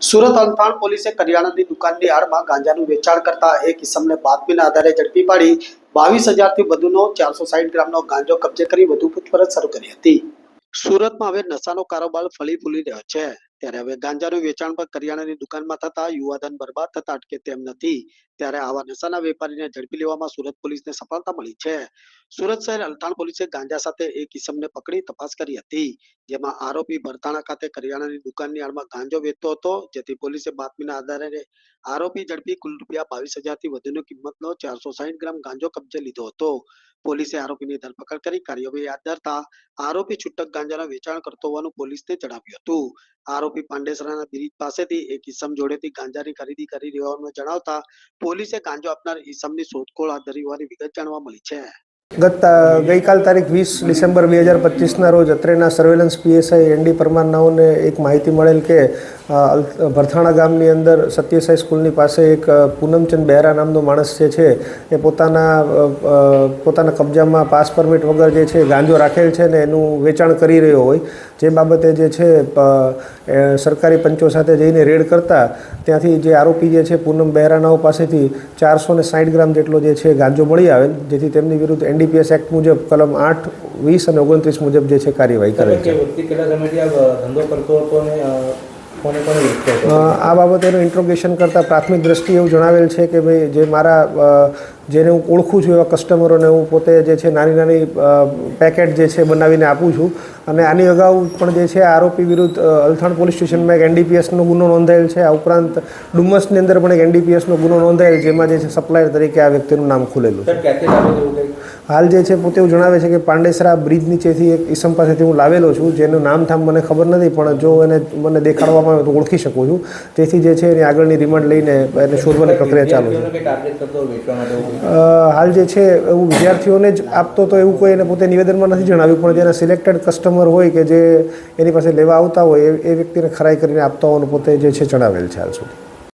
સુરત અલથાણ પોલીસે કરિયાણાની દુકાનની આડમાં ગાંજાનું વેચાણ કરતા એક ઇસમને બાતમીના આધારે ઝડપી પાડી 22,000થી વધુનો 460 ગ્રામનો ગાંજો કબજે કરી વધુ પૂછપરછ શરૂ કરી હતી। સુરતમાં હવે નશાનો કારોબાર ફળી ફૂલી રહ્યો છે, ત્યારે હવે ગાંજાનું વેચાણ પર કરિયાણાની દુકાનમાં થતા યુવાધન બરબાદ થતા અટકે તેમ નથી। ત્યારે આવા નશાના વેપારીને ઝડપી લેવામાં સુરત પોલીસને સફળતા મળી છે। સુરત શહેર અલથાણ પોલીસે ગાંજા સાથે એક ઇસમને પકડી તપાસ કરી હતી, જેમાં આરોપી બરતાણા ખાતે કરિયાણાની દુકાનની આડમાં ગાંજો વેચતો હતો, જેથી પોલીસે બાતમીના આધારે આરોપી ઝડપી કુલ રૂપિયા 22,000થી વધુની કિંમતનો 460 ગ્રામ ગાંજો કબજે લીધો હતો। પોલીસે આરોપીની ધરપકડ કરી કાર્યવાહી હાથ ધરતા આરોપી છૂટક ગાંજાના વેચાણ કરતો હોવાનું પોલીસને જણાવ્યું હતું। આરોપી પાંડેસરાના બ્રિજ પાસેથી એક ઇસમ જોડેથી ગાંજાની ખરીદી કરી રહ્યાનું જણાવતા પોલીસે ગાંજો આપનાર ઇસમની શોધખોળ હાથ ધરી હોવાની વિગત જાણવા મળી છે। ગઈકાલ તારીખ 20 ડિસેમ્બર 2025ના રોજ અત્રેના સર્વેલન્સ પીએસઆઈ એનડી પરમારનાઓને એક માહિતી મળેલ કે ભરથાણા ગામની અંદર સત્યસાઈ સ્કૂલની પાસે એક પૂનમચંદ બહેરા નામનો માણસ જે છે એ પોતાના કબજામાં પાસ પરમિટ વગર જે છે ગાંજો રાખેલ છે ને એનું વેચાણ કરી રહ્યો હોય, જે બાબતે જે છે સરકારી પંચો સાથે જઈને રેડ કરતા ત્યાંથી જે આરોપી જે છે પૂનમ બહેરાનાઓ પાસેથી 460 ગ્રામ જેટલો જે છે ગાંજો મળી આવેલ, જેથી તેમની વિરુદ્ધ એનડીપીએસ એક્ટ મુજબ કલમ 8, 20 અને 29 મુજબ જે છે કાર્યવાહી કરેલ છે। આ બાબતેનું ઇન્ટ્રોગેશન કરતાં પ્રાથમિક દ્રષ્ટિએ એવું જણાવેલ છે કે ભાઈ જે જેને હું ઓળખું છું એવા કસ્ટમરોને હું પોતે જે છે નાની પેકેટ જે છે બનાવીને આપું છું, અને આની અગાઉ પણ જે છે આરોપી વિરુદ્ધ અલથાણ પોલીસ સ્ટેશનમાં એક એનડીપીએસનો ગુનો નોંધાયેલ છે। આ ઉપરાંત ડુમસની અંદર પણ એક એનડીપીએસનો ગુનો નોંધાયેલ, જેમાં જે છે સપ્લાયર તરીકે આ વ્યક્તિનું નામ ખુલેલું છે। હાલ જે છે પોતે એવું જણાવે છે કે પાંડેસરા બ્રિજ નીચેથી એક ઈસમ પાસેથી હું લાવેલો છું, જેનું નામ મને ખબર નથી, પણ જો એને મને દેખાડવામાં આવે તો ઓળખી શકું છું, તેથી જે છે એની આગળની રિમાન્ડ લઈને એને શોધવાની પ્રક્રિયા ચાલુ છે। હાલ જે છે એવું વિદ્યાર્થીઓને જ આપતો તો એવું કોઈ એને પોતે નિવેદનમાં નથી જણાવ્યું, પણ જેના સિલેક્ટેડ કસ્ટમર હોય કે જે એની પાસે લેવા આવતા હોય એ વ્યક્તિને ખરાઈ કરીને આપતા હોવાનું પોતે જે છે જણાવેલ છે હાલ સુધી।